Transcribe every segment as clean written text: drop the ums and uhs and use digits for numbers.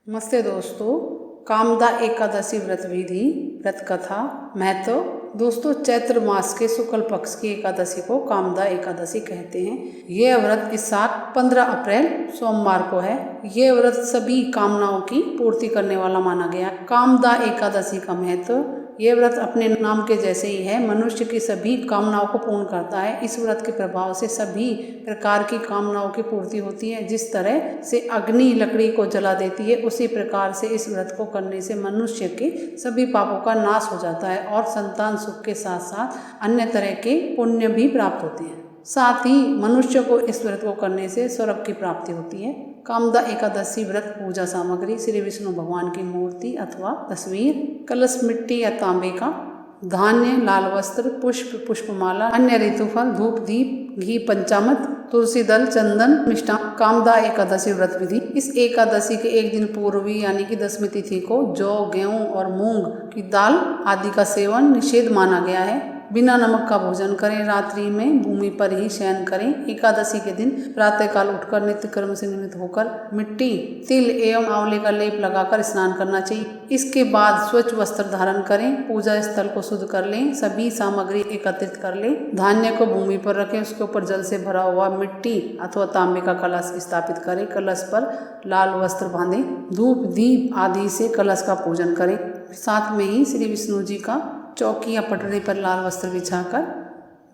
नमस्ते दोस्तों, कामदा एकादशी व्रत विधि व्रत कथा महत्व। दोस्तों, चैत्र मास के शुक्ल पक्ष की एकादशी को कामदा एकादशी कहते हैं। यह व्रत इस साल 15 अप्रैल सोमवार को है। यह व्रत सभी कामनाओं की पूर्ति करने वाला माना गया। कामदा एकादशी का महत्व। यह व्रत अपने नाम के जैसे ही है, मनुष्य की सभी कामनाओं को पूर्ण करता है। इस व्रत के प्रभाव से सभी प्रकार की कामनाओं की पूर्ति होती है। जिस तरह से अग्नि लकड़ी को जला देती है, उसी प्रकार से इस व्रत को करने से मनुष्य के सभी पापों का नाश हो जाता है और संतान सुख के साथ साथ अन्य तरह के पुण्य भी प्राप्त होते हैं। साथ ही मनुष्य को इस व्रत को करने से स्वर्ग की प्राप्ति होती है। कामदा एकादशी व्रत पूजा सामग्री: श्री विष्णु भगवान की मूर्ति अथवा तस्वीर, कलश मिट्टी या तांबे का, धान्य, लाल वस्त्र, पुष्प, पुष्पमाला, अन्य ऋतुफल, धूप, दीप, घी, पंचामृत, तुलसी दल, चंदन, मिष्टान। कामदा एकादशी व्रत विधि: इस एकादशी के एक दिन पूर्व यानी कि दशमी तिथि को जौ, गेहूं और मूंग की दाल आदि का सेवन निषेध माना गया है। बिना नमक का भोजन करें। रात्रि में भूमि पर ही शयन करें। एकादशी के दिन प्रातःकाल उठकर नित्य कर्म से निवृत्त होकर मिट्टी, तिल एवं आंवले का लेप लगाकर स्नान करना चाहिए। इसके बाद स्वच्छ वस्त्र धारण करें। पूजा स्थल को शुद्ध कर लें। सभी सामग्री एकत्रित कर लें। धान्य को भूमि पर रखें। उसके ऊपर जल से भरा हुआ मिट्टी अथवा तांबे का कलश स्थापित करें। कलश पर लाल वस्त्र बांधें। धूप, दीप आदि से कलश का पूजन करें। साथ में ही श्री विष्णु जी का चौकी या पटरी पर लाल वस्त्र बिछाकर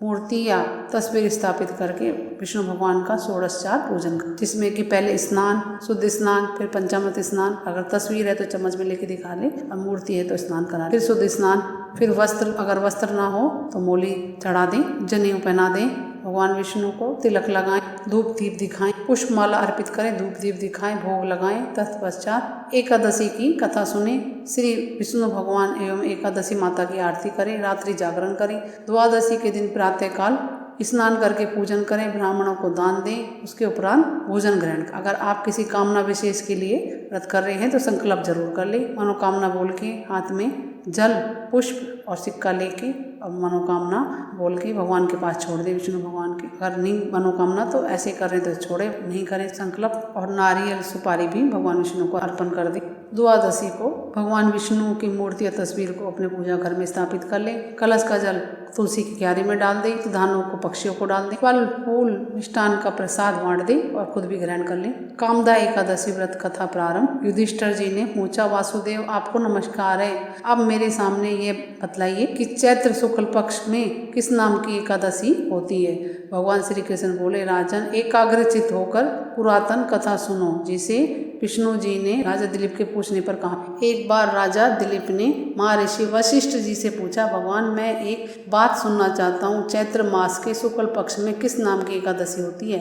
मूर्ति या तस्वीर स्थापित करके विष्णु भगवान का षोडशोपचार पूजन करें, जिसमें कि पहले स्नान, शुद्ध स्नान, फिर पंचामृत स्नान। अगर तस्वीर है तो चम्मच में लेके दिखा ले, और मूर्ति है तो स्नान करा, फिर शुद्ध स्नान, फिर वस्त्र, अगर वस्त्र ना हो तो मोली चढ़ा दें, जनेऊ पहना दें, भगवान विष्णु को तिलक लगाएं, धूप दीप दिखाएं, पुष्पमाला अर्पित करें, धूप दीप दिखाएं, भोग लगाएं। तत्पश्चात एकादशी की कथा सुने, श्री विष्णु भगवान एवं एकादशी माता की आरती करें, रात्रि जागरण करें। द्वादशी के दिन प्रातःकाल स्नान करके पूजन करें, ब्राह्मणों को दान दें, उसके उपरांत भोजन ग्रहण करें। अगर आप किसी कामना विशेष के लिए व्रत कर रहे हैं तो संकल्प जरूर कर लें। मनोकामना बोल के हाथ में जल, पुष्प और सिक्का लेके और मनोकामना बोल के भगवान के पास छोड़ दे, विष्णु भगवान के। अगर नहीं मनोकामना तो ऐसे करें तो छोड़े, नहीं करें संकल्प, और नारियल सुपारी भी भगवान विष्णु को अर्पण कर दे। द्वादशी को भगवान विष्णु की मूर्ति या तस्वीर को अपने पूजा घर में स्थापित कर ले। कलश का जल तुलसी की क्यारी में डाल दे, तो धानों को पक्षियों को डाल दे, फल फूल मिष्टान का प्रसाद बांट दे और खुद भी ग्रहण कर ले। कामदा एकादशी व्रत कथा प्रारंभ। युधिष्ठिर जी ने पूछा, वासुदेव आपको नमस्कार है, अब मेरे सामने ये बतलाइए कि चैत्र शुक्ल पक्ष में किस नाम की एकादशी होती है। भगवान श्री कृष्ण बोले, राजन एकाग्रचित होकर पुरातन कथा सुनो, जिसे विष्णु जी ने राजा दिलीप के पूछने पर कहा। एक बार राजा दिलीप ने महर्षि वशिष्ठ जी से पूछा, भगवान मैं एक बात सुनना चाहता हूँ, चैत्र मास के शुक्ल पक्ष में किस नाम की एकादशी होती है।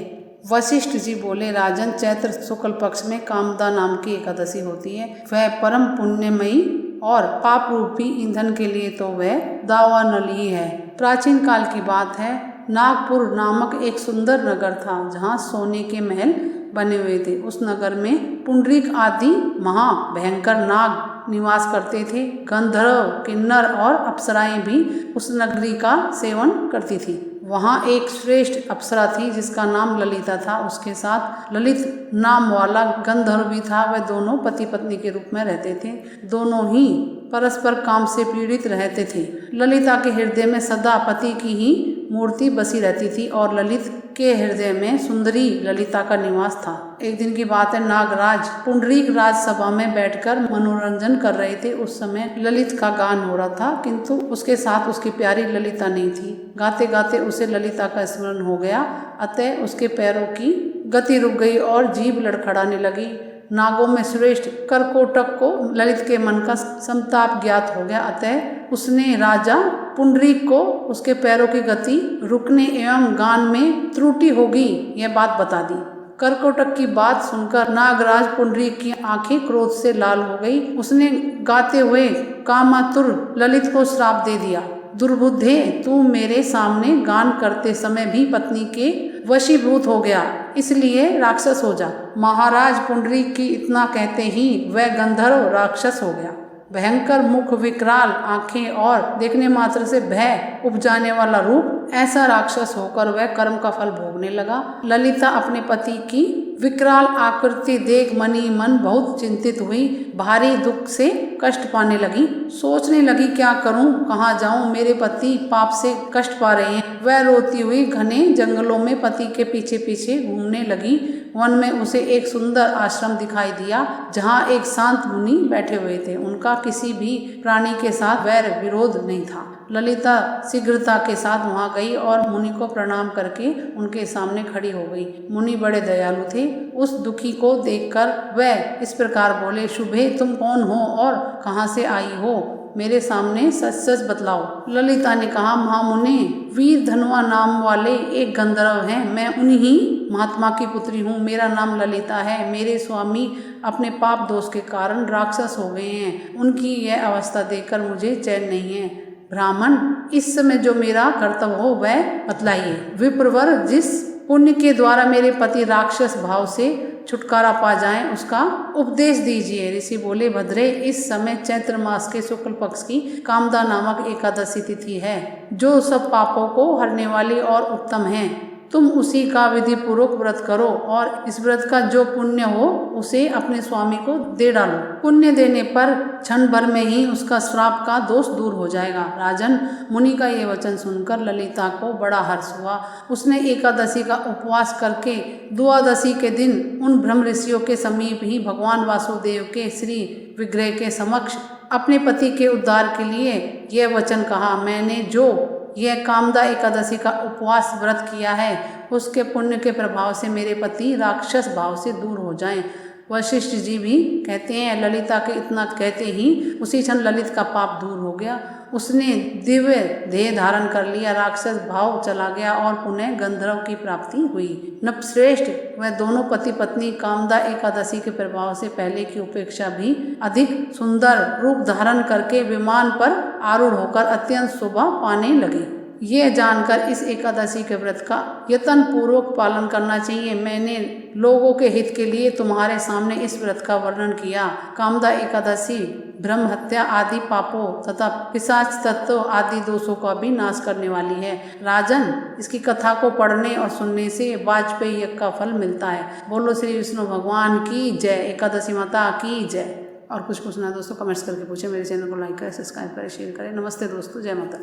वशिष्ठ जी बोले, राजन चैत्र शुक्ल पक्ष में कामदा नाम की एकादशी होती है। वह परम पुण्यमयी और पाप रूपी ईंधन के लिए तो वह दावानल ही है। प्राचीन काल की बात है, नागपुर नामक एक सुंदर नगर था जहाँ सोने के महल बने हुए थे। उस नगर में पुंडरीक आदि महा भयंकर नाग निवास करते थे। गंधर्व, किन्नर और अप्सराएं भी उस नगरी का सेवन करती थी। वहाँ एक श्रेष्ठ अप्सरा थी जिसका नाम ललिता था। उसके साथ ललित नाम वाला गंधर्व भी था। वह दोनों पति पत्नी के रूप में रहते थे। दोनों ही परस्पर काम से पीड़ित रहते थे। ललिता के हृदय में सदा पति की ही मूर्ति बसी रहती थी और ललित के हृदय में सुंदरी ललिता का निवास था। एक दिन की बात है, नागराज पुंडरीक राजसभा में बैठकर मनोरंजन कर रहे थे। उस समय ललित का गान हो रहा था, किंतु उसके साथ उसकी प्यारी ललिता नहीं थी। गाते गाते उसे ललिता का स्मरण हो गया, अतः उसके पैरों की गति रुक गई और जीभ लड़खड़ाने लगी। नागों में श्रेष्ठ करकोटक को ललित के मन का संताप ज्ञात हो गया, अतः उसने राजा पुंडरीक को उसके पैरों की गति रुकने एवं गान में त्रुटि होगी यह बात बता दी। करकोटक की बात सुनकर नागराज पुंडरीक की आंखें क्रोध से लाल हो गई। उसने गाते हुए कामातुर ललित को श्राप दे दिया, दुर्बुद्धे तू मेरे सामने गान करते समय भी पत्नी के वशीभूत हो गया, इसलिए राक्षस हो जा। महाराज पुंडरीक की इतना कहते ही वह गंधर्व राक्षस हो गया। भयंकर मुख, विकराल आंखें और देखने मात्र से भय उपजाने वाला रूप, ऐसा राक्षस होकर वह कर्म का फल भोगने लगा। ललिता अपने पति की विकराल आकृति देख मनी मन बहुत चिंतित हुई, भारी दुख से कष्ट पाने लगी। सोचने लगी क्या करूं, कहाँ जाऊं, मेरे पति पाप से कष्ट पा रहे हैं। वह रोती हुई घने जंगलों में पति के पीछे पीछे घूमने लगी। वन में उसे एक सुंदर आश्रम दिखाई दिया, जहाँ एक शांत मुनि बैठे हुए थे। उनका किसी भी प्राणी के साथ वैर विरोध नहीं था। ललिता शीघ्रता के साथ वहां गई और मुनि को प्रणाम करके उनके सामने खड़ी हो गई। मुनि बड़े दयालु थे। उस दुखी को देखकर वह इस प्रकार बोले, शुभे तुम कौन हो और कहाँ से आई हो, मेरे सामने सच सच बतलाओ। ललिता ने कहा, महामुने, वीर धनुआ नाम वाले एक गंधर्व हैं। मैं उन्हीं महात्मा की पुत्री हूँ। मेरा नाम ललिता है। मेरे स्वामी अपने पाप दोष के कारण राक्षस हो गए हैं। उनकी यह अवस्था देखकर मुझे चैन नहीं है। ब्राह्मण, इस समय जो मेरा कर्तव्य हो वह बतलाइए। विप्रवर, जिस पुण्य के द्वारा मेरे पति राक्षस भाव से छुटकारा पा जाएं, उसका उपदेश दीजिए। ऋषि बोले, भद्रे, इस समय चैत्र मास के शुक्ल पक्ष की कामदा नामक एकादशी तिथि है, जो सब पापों को हरने वाली और उत्तम है। तुम उसी का विधि पूर्वक व्रत करो और इस व्रत का जो पुण्य हो उसे अपने स्वामी को दे डालो। पुण्य देने पर क्षण भर में ही उसका श्राप का दोष दूर हो जाएगा। राजन, मुनि का ये वचन सुनकर ललिता को बड़ा हर्ष हुआ। उसने एकादशी का उपवास करके द्वादशी के दिन उन ब्रह्म ऋषियों के समीप ही भगवान वासुदेव के श्री विग्रह के समक्ष अपने पति के उद्धार के लिए यह वचन कहा, मैंने जो यह कामदा एकादशी का उपवास व्रत किया है, उसके पुण्य के प्रभाव से मेरे पति राक्षस भाव से दूर हो जाएं। वशिष्ठ जी भी कहते हैं, ललिता के इतना कहते ही उसी क्षण ललित का पाप दूर हो गया। उसने दिव्य देह धारण कर लिया, राक्षस भाव चला गया और पुनः गंधर्व की प्राप्ति हुई। नपश्रेष्ठ, वह दोनों पति पत्नी कामदा एकादशी के प्रभाव से पहले की अपेक्षा भी अधिक सुंदर रूप धारण करके विमान पर आरूढ़ होकर अत्यंत शोभा पाने लगे। यह जानकर इस एकादशी के व्रत का यत्न पूर्वक पालन करना चाहिए। मैंने लोगों के हित के लिए तुम्हारे सामने इस व्रत का वर्णन किया। कामदा एकादशी ब्रह्म हत्या आदि पापों तथा पिशाच तत्व आदि दोषों का भी नाश करने वाली है। राजन, इसकी कथा को पढ़ने और सुनने से वाजपेयी यज्ञ का फल मिलता है। बोलो श्री विष्णु भगवान की जय, एकादशी माता की जय। और कुछ पूछना है दोस्तों, कमेंट्स करके पूछे। मेरे चैनल को लाइक करें, सब्सक्राइब करें, शेयर करें। नमस्ते दोस्तों, जय माता।